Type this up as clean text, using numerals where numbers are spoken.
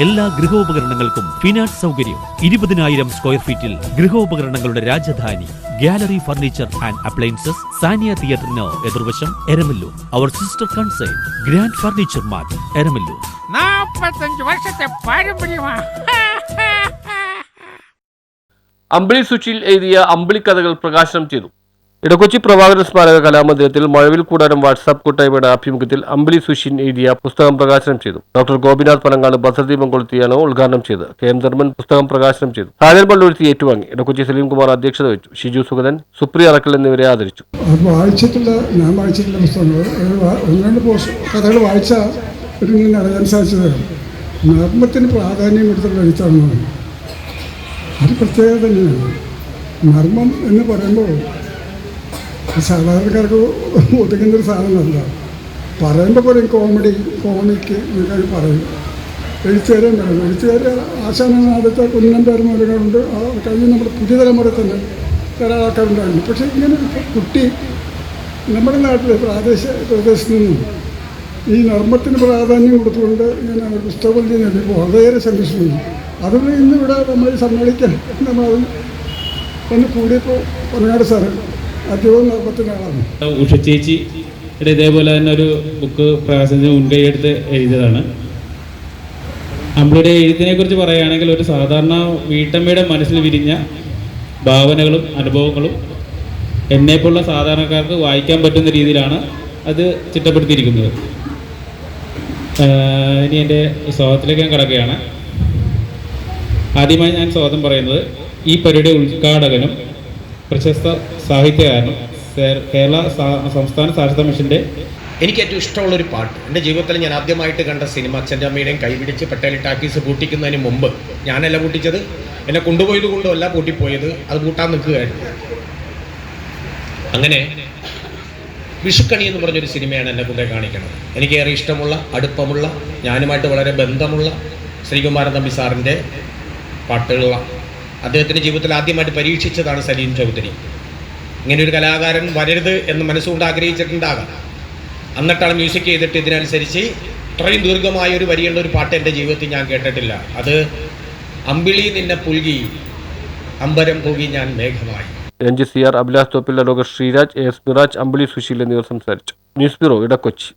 എല്ലാ ഗൃഹോപകരണങ്ങൾക്കും ഫിനാൻസ് സൗകര്യം. 20,000 സ്ക്വയർ ഫീറ്റിൽ ഗൃഹോപകരണങ്ങളുടെ രാജധാനി. Gallery furniture and appliances, Sania തിയേറ്ററിന് എതിർവശം, എരമല്ലൂർ. അവർ sister concern grand furniture mart, Eramalloor. 45 വർഷത്തെ പാരമ്പര്യമാണ്. അമ്പിളി സുശീൽ എഴുതിയ അമ്പിളി കഥകൾ പ്രകാശനം ചെയ്തു. ഇടക്കൊച്ചി പ്രഭാകരൻ സ്മാരക കലാമന്ദിരത്തിൽ മഴവിൽ കൂടാരം വാട്സാപ്പ് കൂട്ടായ്മയുടെ ആഭിമുഖ്യത്തിൽ അമ്പിളി സുശീൽ എഴുതിയ പുസ്തകം പ്രകാശനം ചെയ്തു. ഡോക്ടർ ഗോപിനാഥ് പനങ്ങാട് ഭദ്രദീപം കൊളുത്തിയാണ് ഉദ്ഘാടനം ചെയ്തത്. KM ധർമ്മൻ പുസ്തകം പ്രകാശനം ചെയ്തു. ഹാജൻ പള്ളുരുത്തി ഏറ്റുവാങ്ങി. ഇടക്കൊച്ചി സലീംകുമാർ അധ്യക്ഷത വഹിച്ചു. ഷിജു സുഗതൻ, സുപ്രിയ അറക്കൽ എന്നിവരെ ആദരിച്ചു. ഞാൻ വായിച്ചിട്ടുള്ള പുസ്തകങ്ങൾ ഒന്ന് കഥകൾ വായിച്ച അറിയാൻ സാധിച്ചത് നർമ്മത്തിന് പ്രാധാന്യം കൊടുത്തുള്ള എഴുത്താണെന്നാണ്. അത് പ്രത്യേകത തന്നെയാണ്. നർമ്മം എന്ന് പറയുമ്പോൾ സാധാരണക്കാർക്ക് ഒതുങ്ങുന്നൊരു സാധനമല്ല. പറയുമ്പോൾ പറയും കോമിക്ക് എന്നൊക്കെ പറയും. എഴുത്തുകാരും പറയും. എഴുത്തുകാർ ആശാനാടുത്ത കുന്നൻ പേരുമാരുകളുണ്ട്. ആ കഴിഞ്ഞ് നമ്മുടെ പുതിയ തലമുറ തന്നെ ധാരാളം ആൾക്കാരുണ്ടായിരുന്നു. പക്ഷേ ഇങ്ങനെ കുട്ടി നമ്മുടെ നാട്ടിലെ പ്രദേശത്ത് നിന്നും ഈ നർമ്മത്തിന് പ്രാധാന്യം കൊടുത്തുകൊണ്ട് ഇങ്ങനെ പുസ്തകം ചെയ്യുന്നത് വളരെയേറെ സന്തോഷമായി. അതുകൊണ്ട് ഇന്നിവിടെ നമ്മൾ സമ്മേളിക്കാൻ നമ്മളത് ഒന്ന് കൂടിയപ്പോൾ പനങ്ങാട് സാറ് അധികവും നർമ്മത്തിൻ്റെ ആളാണ്. ഉഷ ചേച്ചിയുടെ ഇതേപോലെ തന്നെ ഒരു ബുക്ക് പ്രകാശനത്തിന് മുൻകൈയെടുത്ത് എഴുതിയതാണ്. അമ്പിളിയുടെ എഴുത്തിനെ കുറിച്ച് പറയുകയാണെങ്കിൽ ഒരു സാധാരണ വീട്ടമ്മയുടെ മനസ്സിൽ വിരിഞ്ഞ ഭാവനകളും അനുഭവങ്ങളും എന്നെപ്പോലുള്ള സാധാരണക്കാർക്ക് വായിക്കാൻ പറ്റുന്ന രീതിയിലാണ് അത് ചിട്ടപ്പെടുത്തിയിരിക്കുന്നത്. ഇനി എൻ്റെ സ്വാഗതത്തിലേക്ക് ഞാൻ കിടക്കുകയാണ്. ആദ്യമായി ഞാൻ സ്വാഗതം പറയുന്നത് ഈ പരിപാടിയുടെ ഉദ്ഘാടകനും പ്രശസ്ത സാഹിത്യകാരനും കേരള സംസ്ഥാന സാഹിത്യ മിഷൻ്റെ എനിക്ക് ഏറ്റവും ഇഷ്ടമുള്ളൊരു പാട്ട്, എൻ്റെ ജീവിതത്തിൽ ഞാൻ ആദ്യമായിട്ട് കണ്ട സിനിമ അച്ഛൻ്റെ അമ്മയുടെയും കൈപിടിച്ച് പട്ടേലി ടാക്കീസ് പൂട്ടിക്കുന്നതിന് മുമ്പ്, ഞാനല്ല പൂട്ടിച്ചത്, എന്നെ കൊണ്ടുപോയത് കൊണ്ടുമല്ല പൂട്ടിപ്പോയത്, അത് പൂട്ടാൻ നിൽക്കുകയായിരുന്നു. അങ്ങനെ വിഷുക്കണി എന്ന് പറഞ്ഞൊരു സിനിമയാണ് എന്നെ കൊണ്ടേ കാണിക്കുന്നത്. എനിക്കേറെ ഇഷ്ടമുള്ള, അടുപ്പമുള്ള, ഞാനുമായിട്ട് വളരെ ബന്ധമുള്ള ശ്രീകുമാരൻ തമ്പി സാറിൻ്റെ പാട്ടുകളാണ്. അദ്ദേഹത്തിൻ്റെ ജീവിതത്തിൽ ആദ്യമായിട്ട് പരീക്ഷിച്ചതാണ് സലീം ചൗധരി. ഇങ്ങനെ ഒരു കലാകാരൻ വരരുത് എന്ന് മനസ്സുകൊണ്ട് ആഗ്രഹിച്ചിട്ടുണ്ടാകാം. എന്നിട്ടാണ് മ്യൂസിക് ചെയ്തിട്ട് ഇതിനനുസരിച്ച് ഇത്രയും ദീർഘമായ ഒരു വരിയുള്ള ഒരു പാട്ട് എൻ്റെ ജീവിതത്തിൽ ഞാൻ കേട്ടിട്ടില്ല. അത് അമ്പിളി നിന്നെ പുൽകി അമ്പരം പോകി ഞാൻ മേഘമായി. NGCR, Abhilash Thoppil, doctor Sreeraj, AS Miraj, അമ്പിളി സുശീൽ എന്നിവർ സംസാരിച്ചു. News bureau, Edakochi.